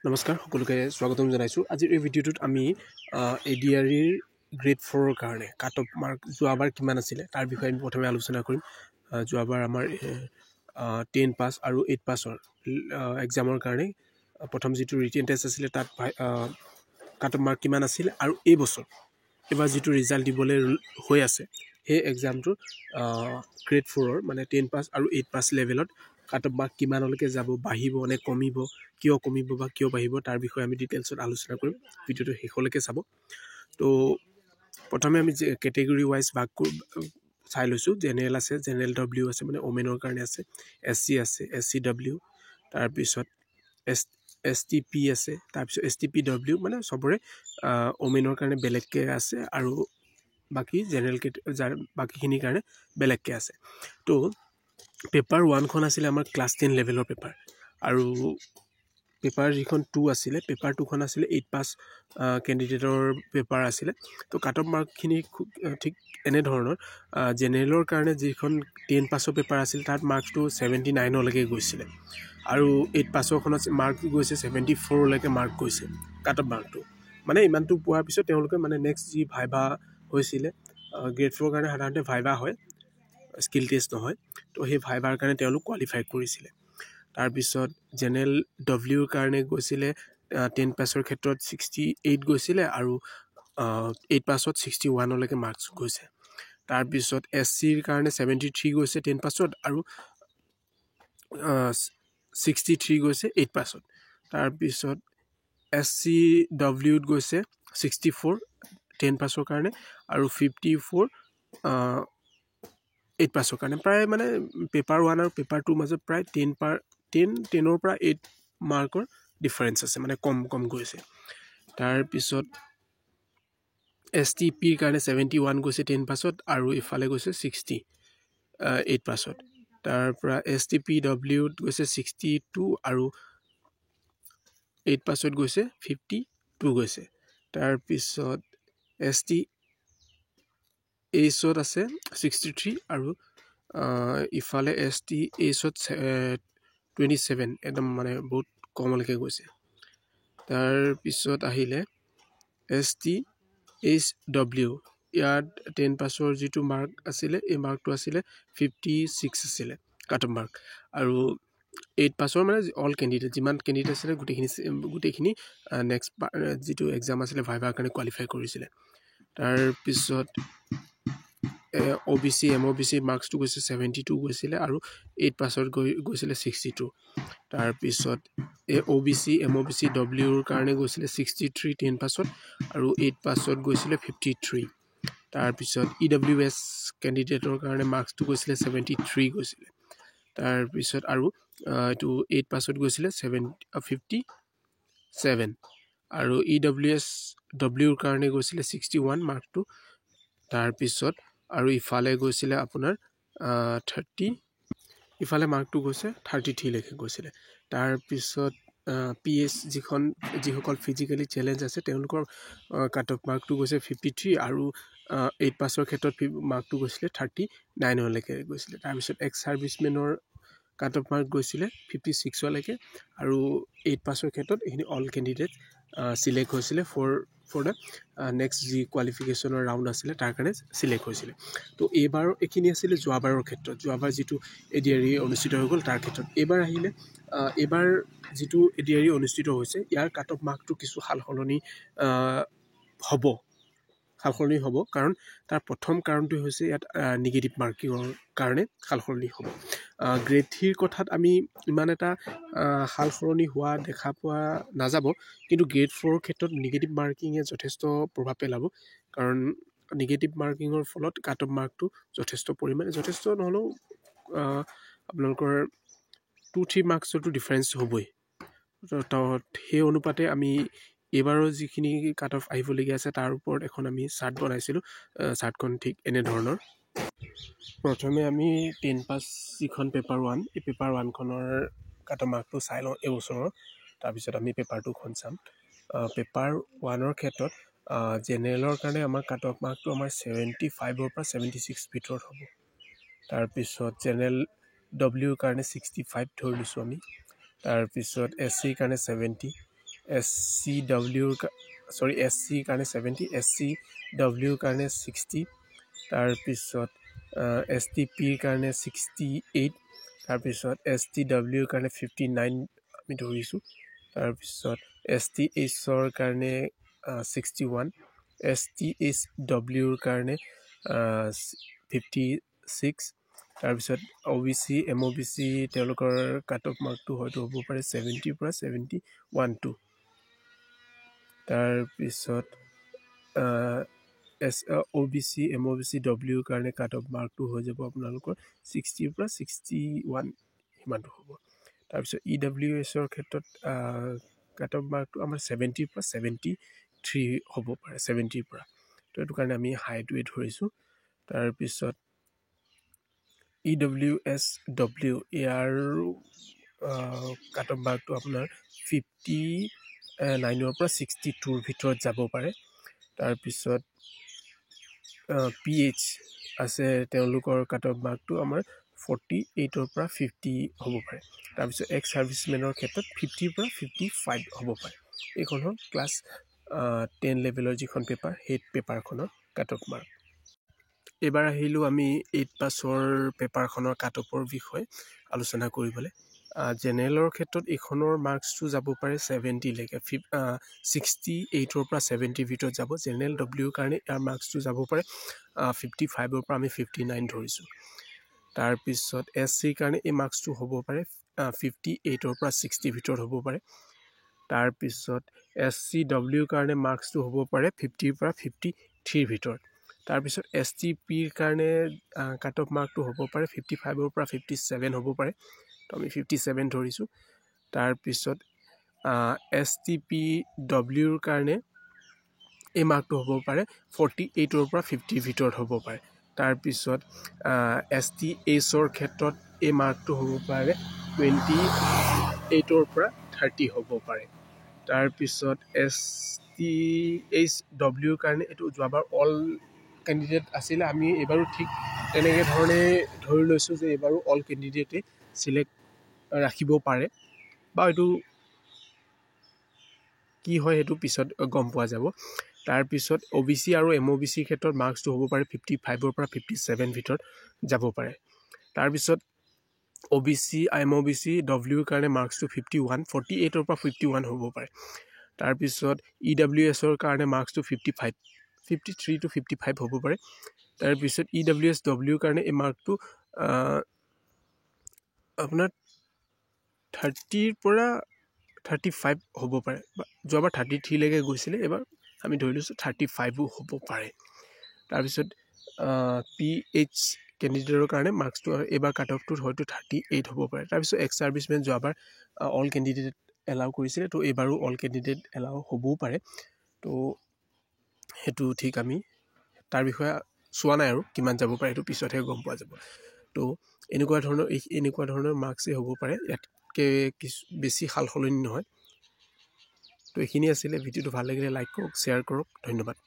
নমস্কাৰ সকলোকে স্বাগতম জনাইছোঁ। আজিৰ এই ভিডিঅ'টোত আমি এডিআৰইৰ গ্ৰেড 4ৰ কাৰণে কাট অফ মাৰ্ক যোৱাবাৰ কিমান আছিলে তাৰ বিষয়ে আমি প্ৰথমে আলোচনা কৰিম। যোৱাবাৰ আমাৰ 10 পাছ আৰু 8 পাছৰ এক্সামৰ কাৰণে প্ৰথম যিটো ৰিটেন টেষ্ট আছিলে তাত কাট অফ মাৰ্ক কিমান আছিল আৰু এইবাৰ যিটো ৰিজাল্ট দিবলৈ হৈ আছে সেই এক্সামটোৰ গ্ৰেড 4ৰ মানে 10 পাছ আৰু 8 পাছ লেভেলত কাট অফ মাৰ্ক কিমানলৈকে যাব, বাঢ়িব নে কমিব, কিয় কমিব বা কিয় বাঢ়িব তাৰ বিষয়ে আমি ডিটেইলছত আলোচনা কৰিম। ভিডিঅ'টো শেষলৈকে চাব। তো প্ৰথমে আমি কেটেগৰী ৱাইজ ভাগ চাই লৈছোঁ। জেনেৰেল আছে, জেনেৰেল ডব্লিউ আছে মানে ওমেনৰ কাৰণে আছে, SC আছে, SC ডব্লিউ, তাৰপিছত STP আছে, তাৰপিছত STP ডব্লিউ মানে চবৰে ওমেনৰ কাৰণে বেলেগকৈ আছে আৰু বাকী জেনেৰেল বাকীখিনিৰ কাৰণে বেলেগকৈ আছে। তো পেপাৰ 1খন আছিলে আমাৰ ক্লাছ 10 লেভেলৰ পেপাৰ আৰু পেপাৰ যিখন 2 আছিলে, পেপাৰ 2খন আছিলে 8 পাছ কেণ্ডিডেটৰ পেপাৰ আছিলে। তো কাট অফ মাৰ্কখিনি ঠিক এনেধৰণৰ জেনেৰেলৰ কাৰণে যিখন 10 পাছৰ পেপাৰ আছিল তাত মাৰ্কছটো 79লৈকে গৈছিলে আৰু 8 পাছৰখনত মাৰ্ক গৈছে 74লৈকে মাৰ্ক গৈছে কাট অফ মাৰ্কটো। মানে ইমানটো পোৱাৰ পিছত তেওঁলোকে মানে নেক্সট যি ভাইভা হৈছিলে, গ্ৰেড 4ৰ কাৰণে সাধাৰণতে ভাইভা হয়, স্কিল টেষ্ট নহয়। তো সেই ভাইভাৰ কাৰণে তেওঁলোক কোৱালিফাই কৰিছিলে। তাৰপিছত জেনেৰেল ডব্লিউৰ কাৰণে গৈছিলে 10 পাছৰ ক্ষেত্ৰত 68 গৈছিলে আৰু 8 পাছত 61লৈকে মাৰ্কছ গৈছে। তাৰপিছত SCৰ কাৰণে 73 গৈছে 10 পাছত আৰু 63 গৈছে 8 পাছত। তাৰপিছত SC ডব্লিউত গৈছে 64 10 পাছৰ কাৰণে আৰু 54 8 পাছৰ কাৰণে। প্ৰায় মানে পেপাৰ 1 আৰু পেপাৰ 2ৰ মাজত প্ৰায় 10ৰ পৰা 8 মাৰ্কৰ ডিফাৰেঞ্চ আছে, মানে কম গৈছে। তাৰপিছত STPৰ কাৰণে 71 গৈছে 10 পাছত আৰু ইফালে গৈছে 60 8 পাছত। তাৰপৰা STP ডব্লিউত গৈছে 62 আৰু 8 পাছত গৈছে 52 গৈছে। তাৰপিছত STHত আছে 63 আৰু ইফালে STHত 27, একদম মানে বহুত কমলৈকে গৈছে। তাৰপিছত আহিলে STHW, ইয়াত 10 পাছৰ যিটো মাৰ্ক আছিলে এই মাৰ্কটো আছিলে 56 আছিলে কাট অফ মাৰ্ক আৰু 8 পাছৰ মানে অল কেণ্ডিডেট যিমান কেণ্ডিডেট আছিলে গোটেইখিনি নেক্সট যিটো এক্সাম আছিলে ভাইভাৰ কাৰণে কোৱালিফাই কৰিছিলে। তাৰপিছত OBC MOBC মাৰ্কছটো গৈছে 72 গৈছিলে আৰু 8 পাছত গৈছিলে 62। তাৰপিছত OBC MOBC ডব্লিউৰ কাৰণে গৈছিলে 63 10 পাছত আৰু 8 পাছত গৈছিলে 53। তাৰপিছত EWS কেণ্ডিডেটৰ কাৰণে মাৰ্কছটো গৈছিলে 73 গৈছিলে। তাৰপিছত আৰু এইটো 8 পাছত গৈছিলে 57 আৰু EWS ডব্লিউৰ কাৰণে গৈছিলে 61 মাৰ্কটো। তাৰপিছত আৰু ইফালে গৈছিলে আপোনাৰ 30, ইফালে মাৰ্কটো গৈছে 33লৈকে গৈছিলে। তাৰপিছত PS যিসকল ফিজিকেলি চেলেঞ্জ আছে তেওঁলোকৰ কাট অফ মাৰ্কটো গৈছে 53 আৰু 8 পাছৰ ক্ষেত্ৰত মাৰ্কটো গৈছিলে 39লৈকে গৈছিলে। তাৰপিছত এক্স ছাৰ্ভিচমেনৰ কাট অফ মাৰ্ক গৈছিলে 56লৈকে আৰু 8 পাছৰ ক্ষেত্ৰত এইখিনি অল কেণ্ডিডেট চিলেক্ট হৈছিলে ফৰ দ্য নেক্সট যি কোৱালিফিকেশ্যনৰ ৰাউণ্ড আছিলে তাৰ কাৰণে চিলেক্ট হৈছিলে। তো এইবাৰ এইখিনি আছিলে যোৱাবাৰৰ ক্ষেত্ৰত, যোৱাবাৰ যিটো এডিআৰই অনুষ্ঠিত হৈ গ'ল তাৰ ক্ষেত্ৰত। এইবাৰ আহিলে এইবাৰ যিটো এডিআৰই অনুষ্ঠিত হৈছে ইয়াৰ কাট অফ মাৰ্কটো কিছু সাল সলনি হ'ব, কাৰণ তাৰ প্ৰথম কাৰণটো হৈছে ইয়াত নিগেটিভ মাৰ্কিঙৰ কাৰণে সাল সলনি হ'ব। গ্ৰেড 3ৰ কথাত আমি ইমান এটা সাল সলনি হোৱা দেখা পোৱা নাযাব, কিন্তু গ্ৰেড 4ৰ ক্ষেত্ৰত নিগেটিভ মাৰ্কিঙে যথেষ্ট প্ৰভাৱ পেলাব, কাৰণ নিগেটিভ মাৰ্কিঙৰ ফলত কাট অফ মাৰ্কটো যথেষ্ট নহ'লেও আপোনালোকৰ 2-3 মাৰ্কছৰটো ডিফাৰেঞ্চ হ'বই। সেই অনুপাতে আমি এইবাৰৰ যিখিনি কাট অফ আহিবলগীয়া আছে তাৰ ওপৰত এখন আমি চাৰ্ট বনাইছিলোঁ। চাৰ্টখন ঠিক এনেধৰণৰ। প্ৰথমে আমি 10 পাছ যিখন পেপাৰ 1, এই পেপাৰ 1খনৰ কাট অফ মাৰ্কটো চাই লওঁ এইবছৰৰ। তাৰপিছত আমি পেপাৰ 2খন চাম। পেপাৰ 1ৰ ক্ষেত্ৰত জেনেৰেলৰ কাৰণে আমাৰ কাট অফ মাৰ্কটো আমাৰ 75ৰ পৰা 76 ভিতৰত হ'ব। তাৰপিছত জেনেৰেল ডব্লিউৰ কাৰণে 65 ধৰি লৈছোঁ আমি। তাৰপিছত SCৰ কাৰণে 70, SC কাৰণে 70, SCWৰ কাৰণে 60, তাৰপিছত STPৰ কাৰণে 68, তাৰপিছত STWৰ কাৰণে 59 আমি ধৰিছোঁ, তাৰপিছত STHৰ কাৰণে 61, STHWৰ কাৰণে 56, তাৰপিছত OBC MOBC তেওঁলোকৰ কাট অফ মাৰ্কটো হয়তো হ'ব পাৰে 70 পৰা 71, তাৰপিছত OBC MOBC Wৰ কাৰণে কাট অফ মাৰ্কটো হৈ যাব আপোনালোকৰ 60 পৰা 61 সিমানটো হ'ব। তাৰপিছত EWSৰ ক্ষেত্ৰত কাট অফ মাৰ্কটো আমাৰ 70 পৰা 73 হ'ব পাৰে, 70 পৰা। তো এইটো কাৰণে আমি হাইটোৱে ধৰিছোঁ। তাৰপিছত EWSW ইয়াৰো কাট অফ মাৰ্কটো আপোনাৰ 59ৰ পৰা 62ৰ ভিতৰত যাব পাৰে। তাৰপিছত PH আছে, তেওঁলোকৰ কাট অফ মাৰ্কটো আমাৰ 48ৰ পৰা 50 হ'ব পাৰে। তাৰপিছত এক্স ছাৰ্ভিচমেনৰ ক্ষেত্ৰত 50ৰ পৰা 55 হ'ব পাৰে। এইখন হ'ল ক্লাছ 10 লেভেলৰ যিখন পেপাৰ, সেই পেপাৰখনৰ কাট অফ মাৰ্ক। এইবাৰ আহিলোঁ আমি 8 পাছৰ পেপাৰখনৰ কাট অফৰ বিষয়ে আলোচনা কৰিবলৈ। জেনেৰেলৰ ক্ষেত্ৰত এইখনৰ মাৰ্কছটো যাব পাৰে 70লৈকে, 68ৰ পৰা 70ৰ ভিতৰত যাব। জেনেৰেল ডব্লিউৰ কাৰণে ইয়াৰ মাৰ্কছটো যাব পাৰে 55ৰ পৰা আমি 59 ধৰিছোঁ। তাৰপিছত SCৰ কাৰণে এই মাৰ্কছটো হ'ব পাৰে 58ৰ পৰা 60 ভিতৰত হ'ব পাৰে। তাৰপিছত SCWৰ কাৰণে মাৰ্কছটো হ'ব পাৰে 50ৰ পৰা 53ৰ ভিতৰত। তাৰপিছত STPৰ কাৰণে কাট অফ মাৰ্কটো হ'ব পাৰে 55ৰ পৰা 57 হ'ব পাৰে, তো আমি 57 ধৰিছোঁ। তাৰপিছত STPWৰ কাৰণে এই মাৰ্কটো হ'ব পাৰে 48ৰ পৰা 50ৰ ভিতৰত হ'ব পাৰে। তাৰপিছত STHৰ ক্ষেত্ৰত এই মাৰ্কটো হ'ব পাৰে 28ৰ পৰা 30 হ'ব পাৰে। তাৰপিছত STHWৰ কাৰণে এইটো যোৱাবাৰ অল কেণ্ডিডেট আছিলে, আমি এইবাৰো ঠিক তেনেকৈ ধৰণে ধৰি লৈছোঁ যে এইবাৰো অল কেণ্ডিডেটে চিলেক্ট ৰাখিব পাৰে, বা এইটো কি হয় সেইটো পিছত গম পোৱা যাব। তাৰপিছত OBC আৰু MOBCৰ ক্ষেত্ৰত মাৰ্কছটো হ'ব পাৰে 55ৰ পৰা 57 ভিতৰত যাব পাৰে। তাৰপিছত OBC MOBC Wৰ কাৰণে মাৰ্কছটো 51, 48ৰ পৰা 51 হ'ব পাৰে। তাৰপিছত EWSৰ কাৰণে মাৰ্কছটো 55, 53 to 55 হ'ব পাৰে। তাৰপিছত EWSWৰ কাৰণে এই মাৰ্কটো আপোনাৰ 30ৰ পৰা 35 হ'ব পাৰে, বা যোৱাবাৰ 33লৈকে গৈছিলে, এবাৰ আমি ধৰি লৈছোঁ 35ও হ'ব পাৰে। তাৰপিছত PH কেণ্ডিডেটৰ কাৰণে মাৰ্কছটো এইবাৰ কাট অফটোত হয়তো 38 হ'ব পাৰে। তাৰপিছত এক্স ছাৰ্ভিচমেন যোৱাবাৰ অল কেণ্ডিডেট এলাউ কৰিছিলে, তো এইবাৰো অল কেণ্ডিডেট এলাউ হ'বও পাৰে। তো সেইটো ঠিক আমি তাৰ বিষয়ে চোৱা নাই আৰু কিমান যাব পাৰে, সেইটো পিছতহে গম পোৱা যাব। তো এনেকুৱা ধৰণৰ মাৰ্কছেই হ'ব পাৰে, ইয়াতকৈ বেছি সাল সলনি নহয়। তো এইখিনি আছিলে। ভিডিঅ'টো ভাল লাগিলে লাইক কৰক, শ্বেয়াৰ কৰক, ধন্যবাদ।